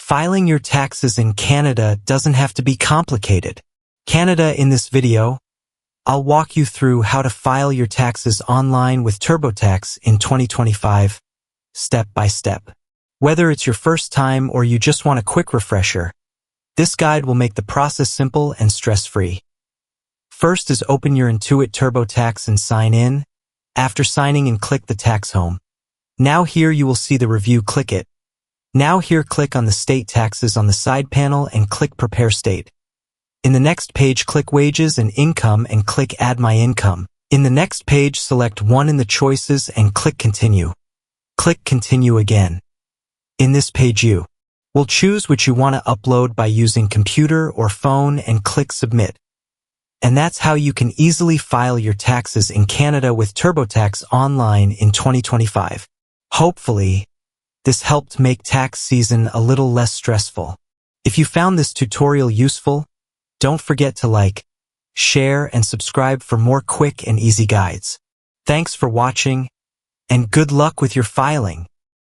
Filing your taxes in Canada doesn't have to be complicated. In this video, I'll walk you through how to file your taxes online with TurboTax in 2025, step by step. Whether it's your first time or you just want a quick refresher, this guide will make the process simple and stress-free. First is open your Intuit TurboTax and sign in. After signing in, click the Tax Home. Now here you will see the review, click it. Now here click on the state taxes on the side panel and click Prepare State. In the next page, click Wages and Income and click Add My Income. In the next page, select one in the choices and click Continue. Click Continue again. In this page you will choose which you want to upload by using computer or phone and click Submit. And that's how you can easily file your taxes in Canada with TurboTax Online in 2025. Hopefully, this helped make tax season a little less stressful. If you found this tutorial useful, don't forget to like, share, and subscribe for more quick and easy guides. Thanks for watching, and good luck with your filing.